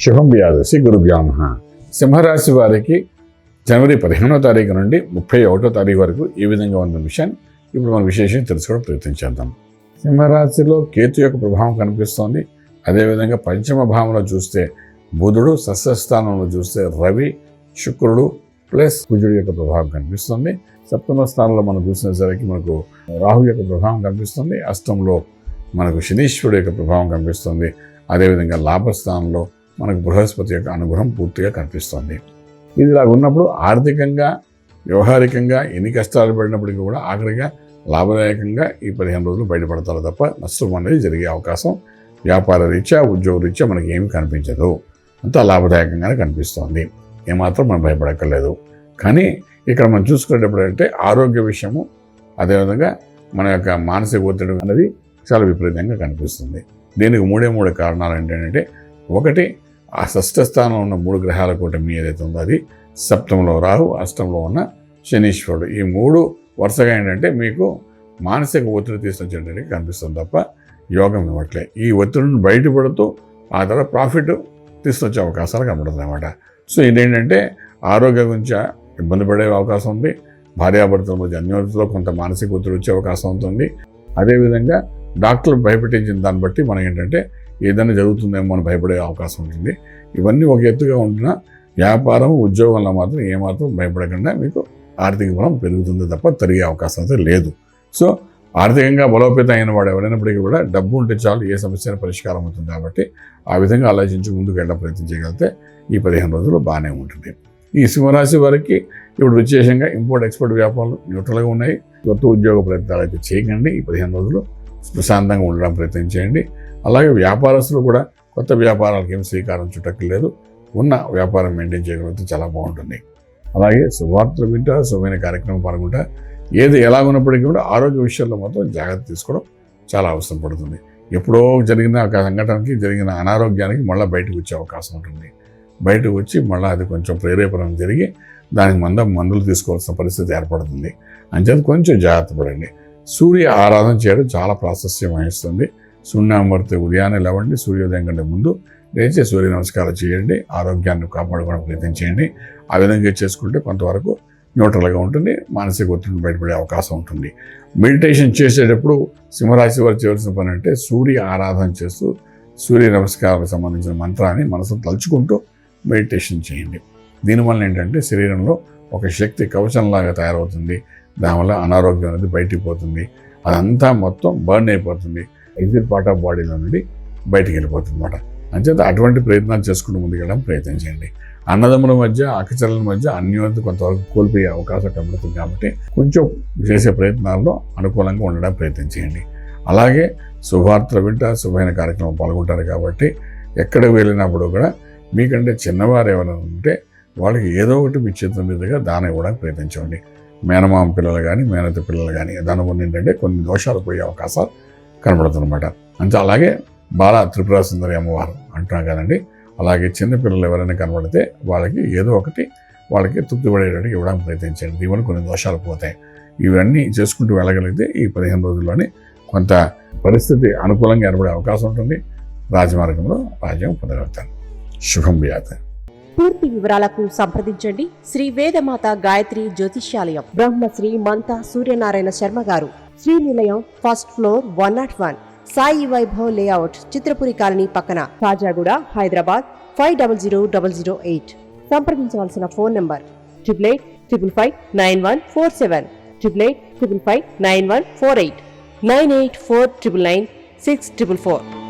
శుభం వ్యాధసి గురుభ్యో నమః. సింహరాశి వారికి జనవరి 15వ తారీఖు నుండి 31వ తారీఖు వరకు ఏ విధంగా ఉన్న విషయాన్ని ఇప్పుడు మనం విశేషంగా తెలుసుకోవడం ప్రయత్నించేద్దాం. సింహరాశిలో కేతు యొక్క ప్రభావం కనిపిస్తోంది. అదేవిధంగా పంచమ భావంలో చూస్తే బుధుడు, షష్ఠస్థానంలో చూస్తే రవి, శుక్రుడు ప్లస్ కుజుడు యొక్క ప్రభావం కనిపిస్తుంది. సప్తమ స్థానంలో మనం చూసినసరికి మనకు రాహు యొక్క ప్రభావం కనిపిస్తుంది. అష్టంలో మనకు శనీశ్వరుడు యొక్క ప్రభావం కనిపిస్తుంది. అదేవిధంగా లాభస్థానంలో మనకు బృహస్పతి యొక్క అనుగ్రహం పూర్తిగా కనిపిస్తుంది. ఇది ఇలా ఉన్నప్పుడు ఆర్థికంగా, వ్యవహారికంగా ఎన్ని కష్టాలు పడినప్పటికీ కూడా ఆఖరిగా లాభదాయకంగా ఈ 15 రోజులు బయటపడతారు తప్ప నష్టం అనేది జరిగే అవకాశం వ్యాపార రీత్యా, ఉద్యోగ రీత్యా మనకి ఏమి కనిపించదు. అంతా లాభదాయకంగానే కనిపిస్తోంది. ఏమాత్రం మనం భయపడక్కర్లేదు. కానీ ఇక్కడ మనం చూసుకునేటప్పుడు అంటే ఆరోగ్య విషయము, అదేవిధంగా మన యొక్క మానసిక ఒత్తిడి అనేది చాలా విపరీతంగా కనిపిస్తుంది. దీనికి మూడే కారణాలు ఏంటంటే, ఒకటి ఆ షష్ఠ స్థానంలో ఉన్న 3 గ్రహాల కూటమి ఏదైతే ఉందో అది, సప్తంలో రాహు, అష్టంలో ఉన్న శనీశ్వరుడు, ఈ 3 వరుసగా ఏంటంటే మీకు మానసిక ఒత్తిడి తీసుకొచ్చేటట్టు కనిపిస్తుంది తప్ప యోగం ఇవ్వట్లే. ఈ ఒత్తిడిని బయటపడుతూ ఆ తర్వాత ప్రాఫిట్ తీసుకొచ్చే అవకాశాలు కనబడుతుంది అన్నమాట. సో ఇదేంటంటే ఆరోగ్య గురించి ఇబ్బంది పడే అవకాశం ఉంది. భార్యాభర్తల మధ్య అన్యోన్యతలో కొంత మానసిక ఒత్తిడి వచ్చే అవకాశం ఉంటుంది. అదేవిధంగా డాక్టర్లు భయపెట్టించిన దాన్ని బట్టి మనం ఏంటంటే ఏదైనా జరుగుతుందేమో అని భయపడే అవకాశం ఉంటుంది. ఇవన్నీ ఒక ఎత్తుగా ఉంటున్న వ్యాపారం, ఉద్యోగంలో మాత్రం ఏమాత్రం భయపడకుండా మీకు ఆర్థిక బలం పెరుగుతుంది తప్ప తరిగే అవకాశం అయితే లేదు. సో ఆర్థికంగా బలోపేతం అయిన వాడు ఎవరైనప్పటికీ కూడా డబ్బు ఉంటే చాలు ఏ సమస్యను పరిష్కారం అవుతుంది. కాబట్టి ఆ విధంగా ఆలోచించి ముందుకు వెళ్ళడం ప్రయత్నం చేయగలిగితే ఈ 15 రోజులు బాగానే ఉంటుంది. ఈ సింహరాశి వారికి ఇప్పుడు విశేషంగా ఇంపోర్ట్ ఎక్స్పోర్ట్ వ్యాపారాలు న్యూట్రల్గా ఉన్నాయి. కొత్త ఉద్యోగ ప్రయత్నాలు అయితే చేయకండి. ఈ 15 రోజులు ప్రశాంతంగా ఉండడం ప్రయత్నం చేయండి. అలాగే వ్యాపారస్తులు కూడా కొత్త వ్యాపారాలకు ఏం శ్రీకారం చుట్టక్కర్లేదు. ఉన్న వ్యాపారం మెయింటైన్ చేయగలిగితే చాలా బాగుంటుంది. అలాగే శుభవార్తలు వింటా, శుభమైన కార్యక్రమం పాల్గొంటా, ఏది ఎలా ఉన్నప్పటికీ కూడా ఆరోగ్య విషయాల్లో మాత్రం జాగ్రత్త తీసుకోవడం చాలా అవసరం పడుతుంది. ఎప్పుడో జరిగిన ఒక సంఘటనకి జరిగిన అనారోగ్యానికి మళ్ళీ బయటకు వచ్చే అవకాశం ఉంటుంది. బయటకు వచ్చి మళ్ళీ అది కొంచెం ప్రేరేపణ జరిగి దానికి మందులు తీసుకోవాల్సిన పరిస్థితి ఏర్పడుతుంది. అంచేత కొంచెం జాగ్రత్త పడండి. సూర్య ఆరాధన చేయడం చాలా ప్రాశస్త్యం వహిస్తుంది. సున్నామూర్తి ఉదయాన్నే లేవండి, సూర్యోదయం కంటే ముందు లేచి సూర్య నమస్కారం చేయండి. ఆరోగ్యాన్ని కాపాడుకోవడం ప్రయత్నం చేయండి. ఆ విధంగా చేసుకుంటే కొంతవరకు న్యూట్రల్గా ఉంటుంది. మానసిక ఒత్తిడిని బయటపడే అవకాశం ఉంటుంది. మెడిటేషన్ చేసేటప్పుడు సింహరాశి వారు చేయవలసిన పని అంటే సూర్య ఆరాధన చేస్తూ సూర్య నమస్కారాలకు సంబంధించిన మంత్రాన్ని మనసును తలుచుకుంటూ మెడిటేషన్ చేయండి. దీనివల్ల ఏంటంటే శరీరంలో ఒక శక్తి కవచంలాగా తయారవుతుంది. దానివల్ల అనారోగ్యం అనేది బయటికి పోతుంది. అదంతా మొత్తం బర్న్ అయిపోతుంది. ఎగ్జిట్ పార్ట్ ఆఫ్ బాడీలో నుండి బయటికి వెళ్ళిపోతుంది అన్నమాట. అంచేత అటువంటి ప్రయత్నాలు చేసుకుంటూ ముందుకెళ్ళడం ప్రయత్నం చేయండి. అన్నదమ్ముల మధ్య, అక్కచెల్లెల మధ్య అన్యోన్యత కొంతవరకు కోల్పోయే అవకాశం కనబడుతుంది. కాబట్టి కొంచెం చేసే ప్రయత్నాల్లో అనుకూలంగా ఉండడం ప్రయత్నం చేయండి. అలాగే శుభవార్తలు వింటా, శుభమైన కార్యక్రమం పాల్గొంటారు. కాబట్టి ఎక్కడికి వెళ్ళినప్పుడు కూడా మీకంటే చిన్నవారు ఎవరైనా ఉంటే వాళ్ళకి ఏదో ఒకటి మీ చేతుల మీదుగా దానం ఇవ్వడానికి ప్రయత్నించండి. మేనమామ పిల్లలు కానీ, మేనత్త పిల్లలు కానీ, దానివల్ల ఏంటంటే కొన్ని దోషాలు పోయే అవకాశాలు కనబడుతుందన్నమాట. అంతే. అలాగే బాల త్రిపుర సుందరి అమ్మవారు అంటున్నాం కదండి. అలాగే చిన్నపిల్లలు ఎవరైనా కనబడితే వాళ్ళకి ఏదో ఒకటి వాళ్ళకి తృప్తి పడేటట్టు ఇవ్వడానికి ప్రయత్నించండి. దీనివల్ల కొన్ని దోషాలు పోతాయి. ఇవన్నీ చేసుకుంటూ వెళ్ళగలిగితే ఈ 15 రోజుల్లోనే కొంత పరిస్థితి అనుకూలంగా ఏర్పడే అవకాశం ఉంటుంది. రాజమార్గంలో రాజ్యం పొందగలుగుతారు. శుభం వ్యాధ. పూర్తి వివరాలకు సంప్రదించండి శ్రీ వేదమాత గాయత్రి జ్యోతిష్యాలయం, బ్రహ్మశ్రీ మంతా సూర్యనారాయణ శర్మ గారు, Srinilayam, first floor, 101, Sai Vaibhav layout, Chitrapuri colony పక్కన, కాజాగూడ, హైదరాబాద్ 500008. సంప్రదించవలసిన ఫోన్ నంబర్ 8855559147, 8855559148, 9849996644.